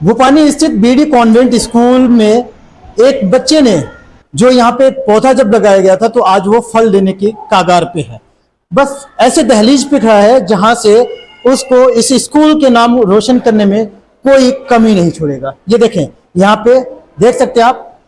भूपानी स्थित BD convent school में एक बच्चे ने, जो यहाँ पे पौधा जब लगाया गया था तो आज वो फल देने की कागार पे है। बस ऐसे दहलीज पे खड़ा है जहां से उसको इस स्कूल के नाम रोशन करने में कोई कमी नहीं छोड़ेगा। ये देखें, यहाँ पे देख सकते हैं आप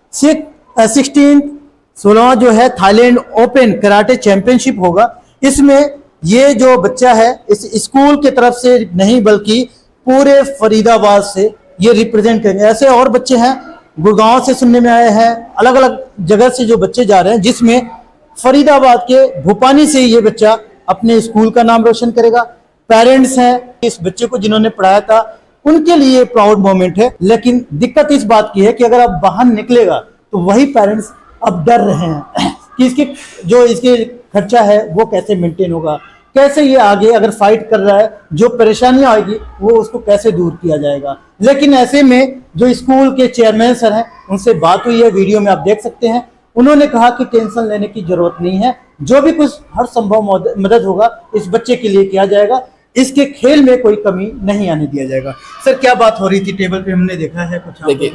16 जो है थाईलैंड ओपन कराटे चैंपियनशिप होगा। इसमें ये जो बच्चा है इस स्कूल की तरफ से नहीं बल्कि पूरे फरीदाबाद से ये रिप्रेजेंट करेंगे। ऐसे और बच्चे हैं, गुड़गांव से सुनने में आए हैं, अलग अलग जगह से जो बच्चे जा रहे हैं, जिसमें फरीदाबाद के भूपानी से ये बच्चा अपने स्कूल का नाम रोशन करेगा। पेरेंट्स हैं इस बच्चे को जिन्होंने पढ़ाया था, उनके लिए प्राउड मोमेंट है। लेकिन दिक्कत इस बात की है कि अगर अब बाहर निकलेगा तो वही पेरेंट्स अब डर रहे हैं कि इसके खर्चा है वो कैसे मेंटेन होगा, कैसे ये आगे अगर फाइट कर रहा है जो परेशानियां आएगी वो उसको कैसे दूर किया जाएगा। लेकिन ऐसे में जो स्कूल के चेयरमैन सर हैं उनसे बात हुई है, वीडियो में आप देख सकते हैं। उन्होंने कहा कि टेंशन लेने की जरूरत नहीं है, जो भी कुछ हर संभव मदद होगा इस बच्चे के लिए किया जाएगा, इसके खेल में कोई कमी नहीं आने दिया जाएगा। सर क्या बात हो रही थी टेबल पे, हमने देखा है कुछ? देखिए,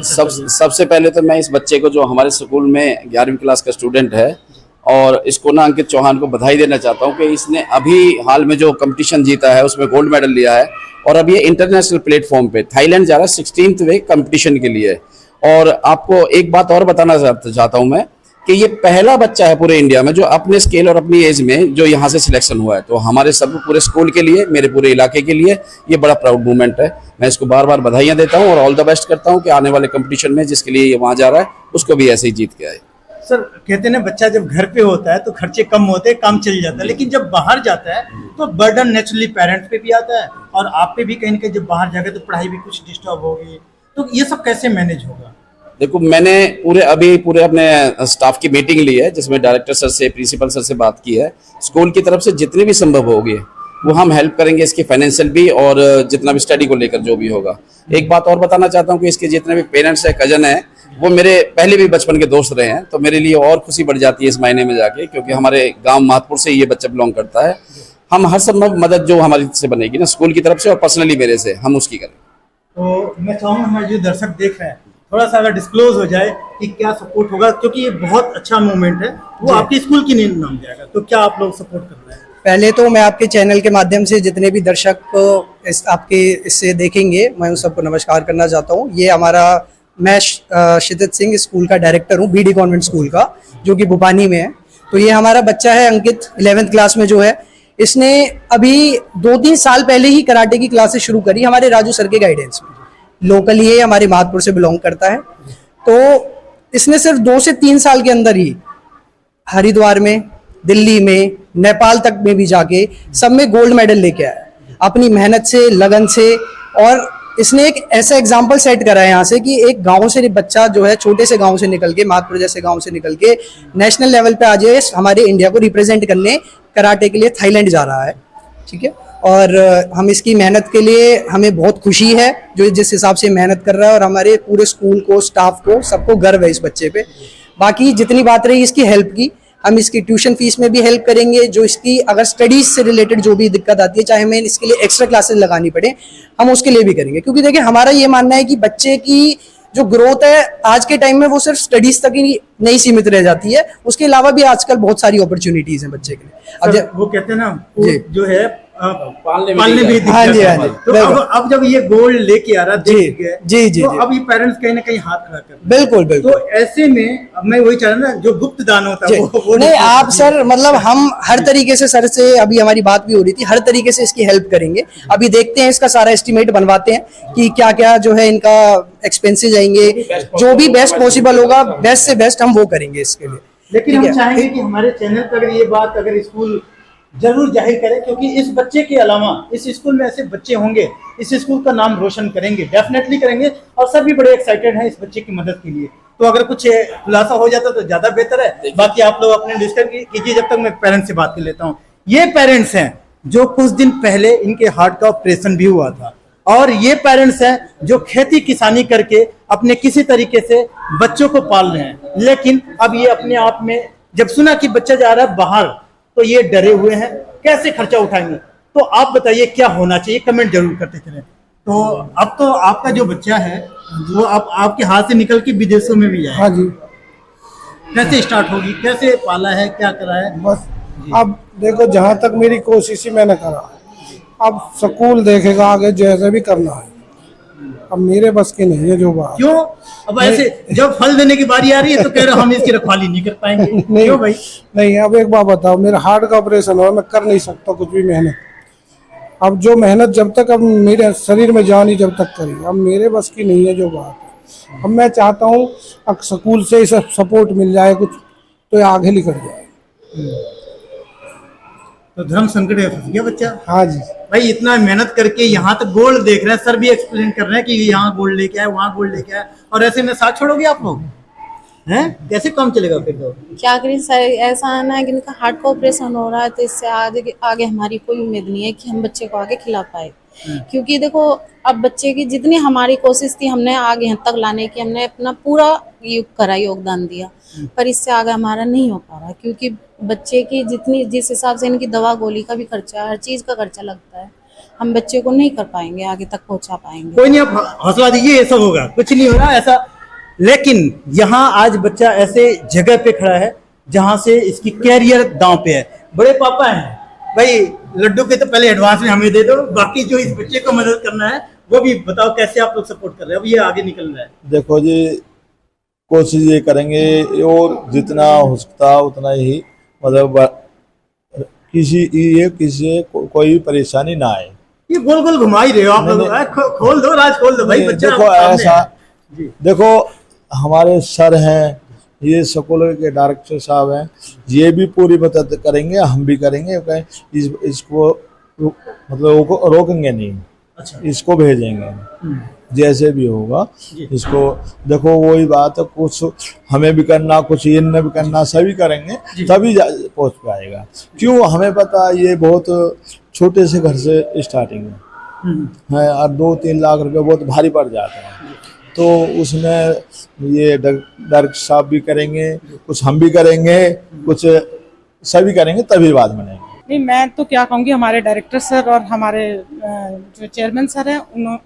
सबसे पहले तो मैं इस बच्चे को, जो हमारे स्कूल में 11वीं क्लास का स्टूडेंट है, और इसको ना अंकित चौहान को बधाई देना चाहता हूँ कि इसने अभी हाल में जो कंपटीशन जीता है उसमें गोल्ड मेडल लिया है और अब ये इंटरनेशनल प्लेटफॉर्म पे थाईलैंड जा रहा है 16th वे कंपटीशन के लिए। और आपको एक बात और बताना चाहता हूँ मैं कि ये पहला बच्चा है पूरे इंडिया में जो अपने स्केल और अपनी एज में जो यहाँ से सिलेक्शन हुआ है। तो हमारे सब पूरे स्कूल के लिए, मेरे पूरे इलाके के लिए ये बड़ा प्राउड मूवमेंट है। मैं इसको बार बार बधाइयाँ देता हूँ और ऑल द बेस्ट करता हूँ कि आने वाले कंपटीशन में जिसके लिए ये वहाँ जा रहा है उसको भी ऐसे ही जीत के आए। सर कहते हैं ना, बच्चा जब घर पे होता है तो खर्चे कम होते हैं, काम चल जाता है, लेकिन जब बाहर जाता है तो बर्डन नेचुरली पेरेंट्स पे भी आता है और आप पे भी कहीं ना कहीं जब बाहर जाएगा तो पढ़ाई भी कुछ डिस्टर्ब होगी। तो ये सब कैसे मैनेज होगा? देखो, मैंने पूरे अपने स्टाफ की मीटिंग ली है जिसमें डायरेक्टर सर से, प्रिंसिपल सर से बात की है। स्कूल की तरफ से जितनी भी संभव होगी वो हम हेल्प करेंगे, इसकी फाइनेंशियल भी और जितना भी स्टडी को लेकर जो भी होगा। एक बात और बताना चाहता हूँ कि इसके जितने भी पेरेंट्स है, कजन है, वो मेरे पहले भी बचपन के दोस्त रहे हैं, तो मेरे लिए और खुशी बढ़ जाती है इस महीने में जाके, क्योंकि हमारे गांव माधपुर से ये बच्चा बिलोंग करता है। हम हर संभव मदद जो हमारी से बनेगी ना स्कूल की तरफ से और पर्सनली मेरे से, हम उसकी करें। तो मैं चाहूँगा हमारे जो दर्शक देख रहे हैं थोड़ा सा अगर डिस्क्लोज हो जाए कि क्या सपोर्ट होगा, क्योंकि ये बहुत अच्छा मूवमेंट है, वो आपके स्कूल की नींव नाम जाएगा, तो क्या आप लोग सपोर्ट कर रहे हैं? पहले तो मैं आपके चैनल के माध्यम से जितने भी दर्शक आपके इससे देखेंगे, मैं उन सबको नमस्कार करना चाहता हूँ। ये हमारा, मैं क्षितिज सिंह स्कूल का डायरेक्टर हूँ, बीडी कॉन्वेंट स्कूल का, जो कि भूपानी में है। तो ये हमारा बच्चा है अंकित, 11th क्लास में जो है, इसने अभी 2-3 साल पहले ही कराटे की क्लासेस शुरू करी हमारे राजू सर के गाइडेंस में। लोकल ये हमारे माधपुर से बिलोंग करता है। तो इसने सिर्फ 2 से 3 साल के अंदर ही हरिद्वार में, दिल्ली में, नेपाल तक में भी जाके सब में गोल्ड मेडल लेके आया अपनी मेहनत से, लगन से। और इसने एक ऐसा एग्जाम्पल सेट करा है यहाँ से कि एक गांव से बच्चा जो है, छोटे से गांव से निकल के, माधपुर जैसे गांव से निकल के नेशनल लेवल पे आज हमारे इंडिया को रिप्रेजेंट करने कराटे के लिए थाईलैंड जा रहा है। ठीक है, और हम इसकी मेहनत के लिए, हमें बहुत खुशी है जो जिस हिसाब से मेहनत कर रहा है, और हमारे पूरे स्कूल को, स्टाफ को, सबको गर्व है इस बच्चे पे। बाकी जितनी बात रही इसकी हेल्प की, हम इसकी ट्यूशन फीस में भी हेल्प करेंगे। जो इसकी अगर स्टडीज से रिलेटेड जो भी दिक्कत आती है, चाहे हमें इसके लिए एक्स्ट्रा क्लासेस लगानी पड़े, हम उसके लिए भी करेंगे। क्योंकि देखिए, हमारा ये मानना है कि बच्चे की जो ग्रोथ है आज के टाइम में वो सिर्फ स्टडीज तक ही नहीं सीमित रह जाती है, उसके अलावा भी आजकल बहुत सारी अपॉर्चुनिटीज हैं बच्चे के लिए। अब वो कहते हैं ना, जो है पालने भी हाँ जी, हाँ जी। तो अब जब ये गोल्ड लेके आ रहा है, जी, तो अब ये पेरेंट्स कहीं ना कहीं हाथ खड़ा कर, बिल्कुल बिल्कुल। तो ऐसे में अब मैं वही चाह रहा ना, जो गुप्त दान होता है वो नहीं, आप सर, मतलब हम हर तरीके से सर से, अभी हमारी बात भी हो रही थी, हर तरीके से इसकी हेल्प करेंगे। अभी देखते हैं, इसका सारा एस्टिमेट बनवाते हैं कि क्या क्या जो है इनका एक्सपेंसेस आएंगे, जो भी बेस्ट पॉसिबल होगा, बेस्ट से बेस्ट हम वो करेंगे इसके लिए। लेकिन हम चाहेंगे कि हमारे चैनल पर ये बात अगर स्कूल जरूर जाहिर करें, क्योंकि इस बच्चे के अलावा इस स्कूल में ऐसे बच्चे होंगे, इस स्कूल का नाम रोशन करेंगे, डेफिनेटली करेंगे, और सब भी बड़े एक्साइटेड हैं इस बच्चे की मदद के लिए। तो अगर कुछ खुलासा हो जाता तो ज्यादा बेहतर है। बाकी आप लोग अपने डिस्कस कीजिए, जब तक मैं पेरेंट्स से बात कर लेता हूँ। ये पेरेंट्स हैं जो कुछ दिन पहले इनके हार्ट का ऑपरेशन भी हुआ था, और ये पेरेंट्स हैं जो खेती किसानी करके अपने किसी तरीके से बच्चों को पाल रहे हैं। लेकिन अब ये अपने आप में जब सुना कि बच्चा जा रहा है बाहर, तो ये डरे हुए हैं, कैसे खर्चा उठाएंगे। तो आप बताइए क्या होना चाहिए, कमेंट जरूर करते चलें। तो अब तो आपका जो बच्चा है वो अब आपके हाथ से निकल के विदेशों में भी जाए। हाँ जी, कैसे स्टार्ट होगी, कैसे पाला है, क्या करा है? बस अब देखो, जहाँ तक मेरी कोशिश ही मैंने करा, अब स्कूल देखेगा आगे जैसे भी करना है। अब मेरे बस की नहीं है जो बात। क्यों? अब ऐसे जब फल देने की बारी आ रही है तो कह रहे हो हम इसकी रखवाली नहीं कर पाएंगे। नहीं क्यों भाई? नहीं, अब एक बात बताओ, मेरा हार्ट का ऑपरेशन हुआ, मैं कर नहीं सकता कुछ भी मेहनत। अब जो मेहनत जब तक अब मेरे शरीर में जान ही जब तक करी, अब मेरे बस की नहीं है जो बात है। अब मैं चाहता हूँ अब स्कूल से ही सब सपोर्ट मिल जाए कुछ, तो ये आगे निकल जाए। तो धर्म संकट में फंस गया बच्चा। हाँ जी, भाई इतना मेहनत करके यहाँ तक गोल्ड देख रहे हैं, सर भी एक्सप्लेन कर रहे हैं कि यहाँ गोल्ड लेके आए, वहाँ गोल्ड लेके आए, और ऐसे में साथ छोड़ोगे आप लोग? हैं? कैसे काम चलेगा फिर? तो क्या करें सर, ऐसा है ना कि इनका हार्ट का ऑपरेशन हो रहा है, तो इससे आगे हमारी कोई उम्मीद नहीं है कि हम बच्चे को आगे खिला पाए। क्योंकि देखो, अब बच्चे की जितनी हमारी कोशिश थी, हमने आगे यहाँ तक लाने की, हमने अपना पूरा योगदान दिया, पर इससे आगे हमारा नहीं हो पा रहा। क्योंकि बच्चे की जिस हिसाब से इनकी दवा गोली का भी खर्चा, हर चीज का खर्चा लगता है, हम बच्चे को नहीं कर पाएंगे, आगे तक पहुंचा पाएंगे। कोई नहीं, आप हौसला दीजिए, ये सब होगा, कुछ नहीं हो रहा ऐसा। लेकिन यहाँ आज बच्चा ऐसे जगह पे खड़ा है जहाँ से इसकी कैरियर दांव पे है। बड़े पापा हैं भाई, लड्डू के तो पहले एडवांस में हमें दे दो, बाकी जो इस बच्चे को मदद करना है वो भी बताओ, कैसे आप लोग सपोर्ट कर रहे हैं? अब ये आगे निकल रहा है। देखो जी, कोशिश ये करेंगे और जितना हो सकता उतना ही, मतलब किसी कोई परेशानी ना आए। ये गोल गोल घुमा ही रहे हो आप लोग। खोल दो राज, खोल दो भाई, बच्चा देखो आपके सामने ऐसा, है। देखो हमारे सर हैं, ये स्कूल के डायरेक्टर साहब हैं, ये भी पूरी मदद करेंगे, हम भी करेंगे। इसको मतलब रोकेंगे नहीं, अच्छा, इसको भेजेंगे जैसे भी होगा इसको। देखो वही बात है, कुछ हमें भी करना, कुछ इनने भी करना, सभी करेंगे तभी पहुंच पाएगा। क्यों? हमें पता है ये बहुत छोटे से घर से स्टार्टिंग है और 2-3 लाख रुपए बहुत भारी पड़ जाते हैं। तो उसमें ये डायरेक्टर साहब भी करेंगे, कुछ हम भी करेंगे, कुछ सभी करेंगे, तभी बात बनेगी। नहीं, मैं तो क्या कहूँगी, हमारे डायरेक्टर सर और हमारे जो चेयरमैन सर हैं,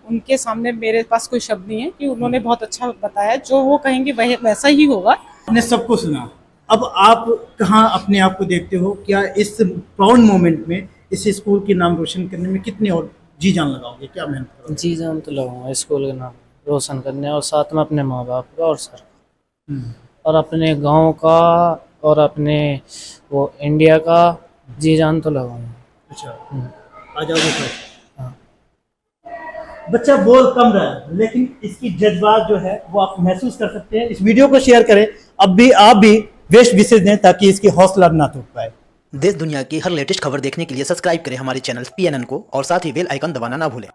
उनके सामने मेरे पास कोई शब्द नहीं है कि उन्होंने बहुत अच्छा बताया। जो वो कहेंगे वैसा ही होगा। आपने सबको सुना, अब आप कहाँ अपने आप को देखते हो? क्या इस प्राउड मोमेंट में इस स्कूल के नाम रोशन करने में कितने और जी जान लगाओगे? क्या मेहनत करोगे? जी जान तो लगाऊंगा स्कूल का नाम रोशन करने, और साथ में अपने माँ बाप का और सर और अपने गांव का और अपने वो इंडिया का जी जान तो लगाऊंगा। अच्छा, आ जाओगे सर। हाँ। बच्चा बोल कम रहा है, लेकिन इसकी जज्बात जो है वो आप महसूस कर सकते हैं। इस वीडियो को शेयर करें, अब भी आप भी बेस्ट विशेष दें ताकि इसकी हौसला ना टूट पाए। देश दुनिया की हर लेटेस्ट खबर देखने के लिए सब्सक्राइब करें हमारे चैनल PNN को, और साथ ही बेल आइकन दबाना ना भूलें।